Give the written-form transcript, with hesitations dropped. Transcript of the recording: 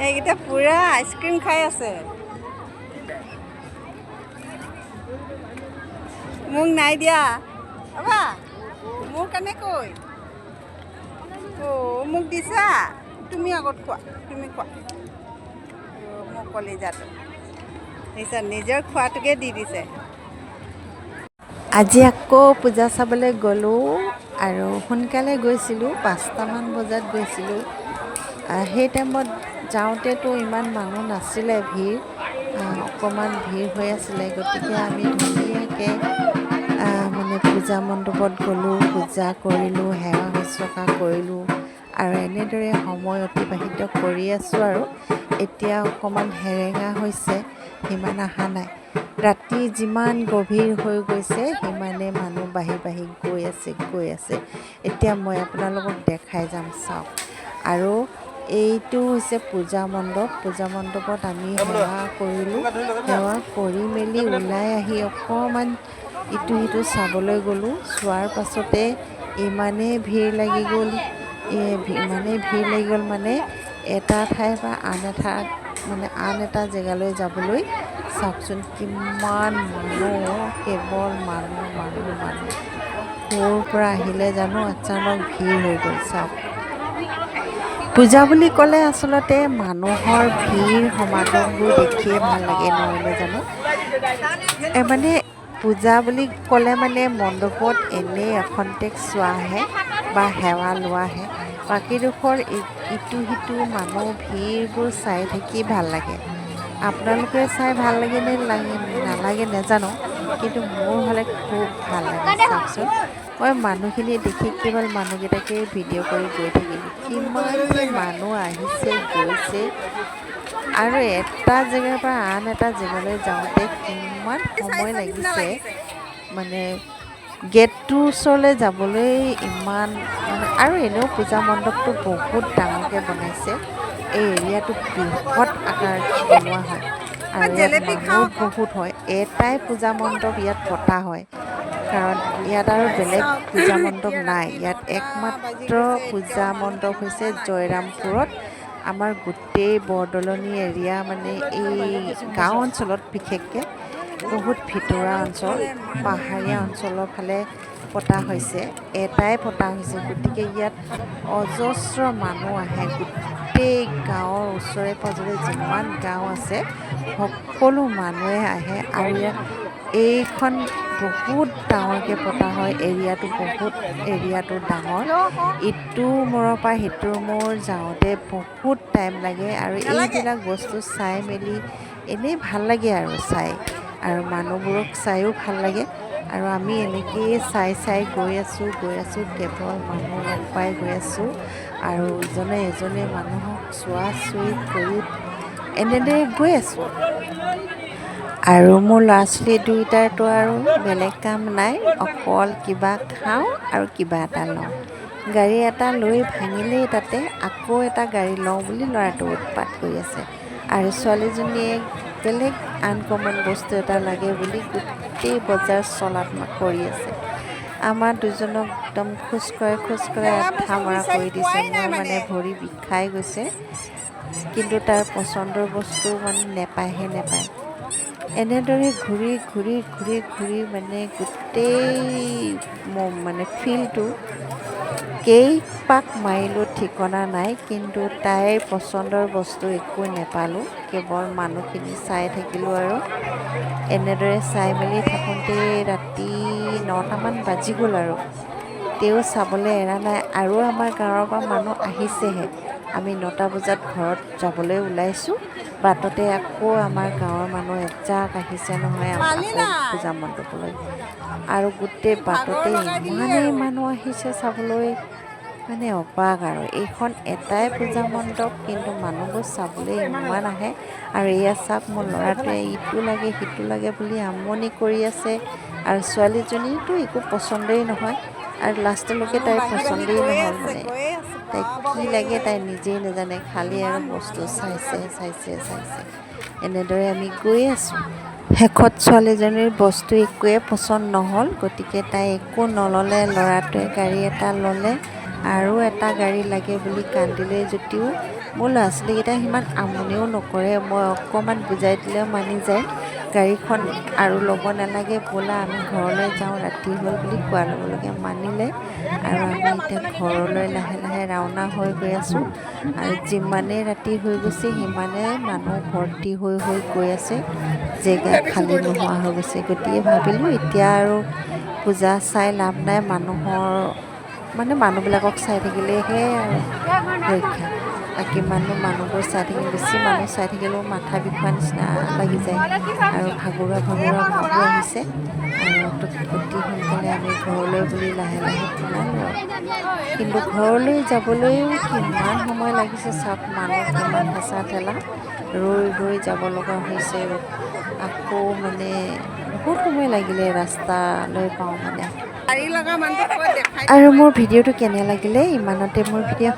এইকেইটা পুৰা আইচক্ৰীম খাই আছে। মোক নাই দিয়া বাবা, মোৰ কাৰণে কৈ মোক দিছা। তুমি আগত খোৱা, তুমি খোৱা। মোক কলিজাটো দিছা, নিজৰ খোৱাটোকে দি দিছে। আজি আকৌ পূজা চাবলৈ গ'লোঁ আৰু সোনকালে গৈছিলোঁ, 5টামান বজাত গৈছিলোঁ। সেই টাইমত যাওঁতেতো ইমান মানুহ নাছিলে, ভিৰ অকণমান ভিৰ হৈ আছিলে। গতিকে আমি ধুনীয়াকৈ মানে পূজা মণ্ডপত গ'লোঁ, পূজা কৰিলোঁ, সেৱা শুশ্ৰূষা কৰিলোঁ আৰু এনেদৰে সময় অতিবাহিত কৰি আছোঁ। আৰু এতিয়া অকণমান সেৰেঙা হৈছে, সিমান অহা নাই। ৰাতি যিমান গভীৰ হৈ গৈছে সিমানে মানুহ বাঢ়ি গৈ আছে। এতিয়া মই আপোনালোকক দেখাই যাম, চাওক। আৰু এইটো হৈছে পূজা মণ্ডপ। পূজা মণ্ডপত আমি সেৱা কৰিলোঁ। সেৱা কৰি মেলি ওলাই আহি অকণমান ইটো সিটো চাবলৈ গ'লোঁ। চোৱাৰ পাছতে ইমানেই ভিৰ লাগি গ'ল, মানে এটা ঠাইৰ পৰা আন এটা জেগালৈ যাবলৈ। চাওকচোন কিমান মানুহ, কেৱল মানুহ। ক'ৰ পৰা আহিলে জানো, অচানক ভিৰ হৈ গ'ল। চাওক, পূজা বুলি ক'লে আচলতে মানুহৰ ভিৰ সমাগমবোৰ দেখিয়ে ভাল লাগে, নহয়নে জানো? মানে পূজা বুলি ক'লে মানে মণ্ডপত এনেই এখন্তেক চোৱাহে বা সেৱা লোৱাহে। বাকীডোখৰ ইটো সিটো মানুহ ভিৰবোৰ চাই থাকি ভাল লাগে। আপোনালোকে চাই ভাল লাগে নে নালাগে নাজানো, কিন্তু মোৰ হ'লে খুব ভাল লাগে। চাওকচোন, মই মানুহখিনি দেখি কেৱল মানুহকেইটাকে ভিডিঅ' কৰি গৈ থাকিলোঁ। কিমান যে মানুহ আহিছে গৈছে, আৰু এটা জেগাৰ পৰা আন এটা জেগালৈ যাওঁতে কিমান সময় লাগিছে। মানে গেটটোৰ ওচৰলৈ যাবলৈ ইমান আৰু এনেও পূজা মণ্ডপটো বহুত ডাঙৰকৈ বনাইছে। এই এৰিয়াটো বৃহৎ আকাৰত বনোৱা হয় আৰু ইয়াত মানুহ বহুত হয়। এটাই পূজা মণ্ডপ ইয়াত পতা হয়, কাৰণ ইয়াত আৰু বেলেগ পূজা মণ্ডপ নাই। ইয়াত একমাত্ৰ পূজা মণ্ডপ হৈছে জয়ৰামপুৰত। আমাৰ গোটেই বৰদলনি এৰিয়া, মানে এই গাঁও অঞ্চলত, বিশেষকৈ বহুত ভিতৰুৱা অঞ্চল, পাহাৰীয়া অঞ্চলৰ ফালে পতা হৈছে। এটাই পতা হৈছে, গতিকে ইয়াত অজস্ৰ মানুহ আহে। গোটেই গাঁৱৰ ওচৰে পাঁজৰে যিমান গাঁও আছে সকলো মানুহে আহে। আৰু ইয়াত এইখন বহুত ডাঙৰকৈ পতা হয়। এৰিয়াটো ডাঙৰ। ইটো মূৰৰ পৰা সিটো মূৰ যাওঁতে বহুত টাইম লাগে। আৰু এইবিলাক বস্তু চাই মেলি এনেই ভাল লাগে আৰু চাই, আৰু মানুহবোৰক চাইও ভাল লাগে। আৰু আমি এনেকৈয়ে চাই গৈ আছোঁ, কেৱল মানুহ লগ পাই গৈ আছোঁ। আৰু ইজনে মানুহক চোৱা চুই কৰি এনেদৰে গৈ আছোঁ। আৰু মোৰ ল'ৰা ছোৱালী দুয়োটাৰতো আৰু বেলেগ কাম নাই, অকল কিবা খাওঁ আৰু কিবা এটা লওঁ। গাড়ী এটা লৈ ভাঙিলেই তাতে আকৌ এটা গাড়ী লওঁ বুলি ল'ৰাটো উৎপাত কৰি আছে। আৰু ছোৱালীজনীয়ে বেলেগ আনকমন বস্তু এটা লাগে বুলি গোটেই বজাৰ চলাত কৰি আছে। আমাৰ দুজনক একদম খোজকঢ়াই আঠা মৰা কৰি দিছে। মোৰ মানে ভৰি বিষাই গৈছে, কিন্তু তাৰ পচন্দৰ বস্তু মানে নেপায়। এনেদৰে ঘূৰি মানে গোটেই ফিল্ডটো কেইপাক মাৰিলোঁ ঠিকনা নাই, কিন্তু তাইৰ পচন্দৰ বস্তু একো নেপালোঁ। কেৱল মানুহখিনি চাই থাকিলোঁ। আৰু এনেদৰে চাই মেলি থাকোঁতে ৰাতি 9টামান বাজি গ'ল। আৰু তেওঁ চাবলৈ এৰা নাই। আৰু আমাৰ গাঁৱৰ পৰা মানুহ আহিছেহে। আমি 9টা বজাত ঘৰত যাবলৈ ওলাইছোঁ। বাটতে আকৌ আমাৰ গাঁৱৰ মানুহ এজাক আহিছে নহয়, আকৌ পূজা মণ্ডপলৈ। আৰু গোটেই বাটতে ইমানেই মানুহ আহিছে চাবলৈ, মানে অবাক। আৰু এইখন এটাই পূজা মণ্ডপ, কিন্তু মানুহবোৰ চাবলৈ ইমান আহে। আৰু এয়া চাওক, মোৰ ল'ৰাটোৱে ইটো লাগে সিটো লাগে বুলি আমনি কৰি আছে। আৰু ছোৱালীজনীতো একো পচন্দই নহয়, আৰু লাষ্টলৈকে তাইৰ পচন্দেই নহ'ল। মানে তাই কি লাগে তাই নিজেই নাজানে, খালী আৰু বস্তু চাইছে। এনেদৰে আমি গৈ আছোঁ। শেষত ছোৱালীজনীৰ বস্তু একোৱে পচন্দ নহ'ল, গতিকে তাই একো নল'লে। ল'ৰাটোৱে গাড়ী এটা ল'লে আৰু এটা গাড়ী লাগে বুলি কান্দিলে যদিও মোৰ ল'ৰা ছোৱালীকেইটা সিমান আমনিও নকৰে। মই অকণমান বুজাই দিলেও মানি যায়। গাড়ীখন আৰু ল'ব নালাগে, ব'লা আমি ঘৰলৈ যাওঁ, ৰাতি হ'ল বুলি কোৱাৰ লগে লগে মানিলে। আৰু আমি এতিয়া ঘৰলৈ লাহে লাহে ৰাওনা হৈ গৈ আছোঁ। আৰু যিমানেই ৰাতি হৈ গৈছে সিমানেই মানুহ ভৰ্তি হৈ গৈ আছে, জেগা খালী নোহোৱা হৈ গৈছে। গতিকে ভাবিলোঁ এতিয়া আৰু পূজা চাই লাভ নাই, মানুহবিলাকক চাই থাকিলেহে আৰু ৰক্ষা। বাকী মানুহবোৰ চাই থাকিলে, বেছি মানুহ চাই থাকিলেও মাথা বিষোৱা নিচিনা লাগি যায় আৰু ভাগৰুৱা ভাবো আহিছে। আৰু অতি সোনকালে আমি ঘৰলৈ বুলি লাহে লাহে ওলালোঁ আৰু। কিন্তু ঘৰলৈ যাবলৈও কিমান সময় লাগিছে চাওক, মানুহ কিমান হেঁচা ঠেলা, ৰৈ যাব লগা হৈছে। আকৌ বহুত সময় লাগিলে ৰাস্তালৈ পাওঁ আৰু মোৰ ভিডিঅ'টো কেনে লাগিলে ইমানতে মোৰ ভিডিঅ'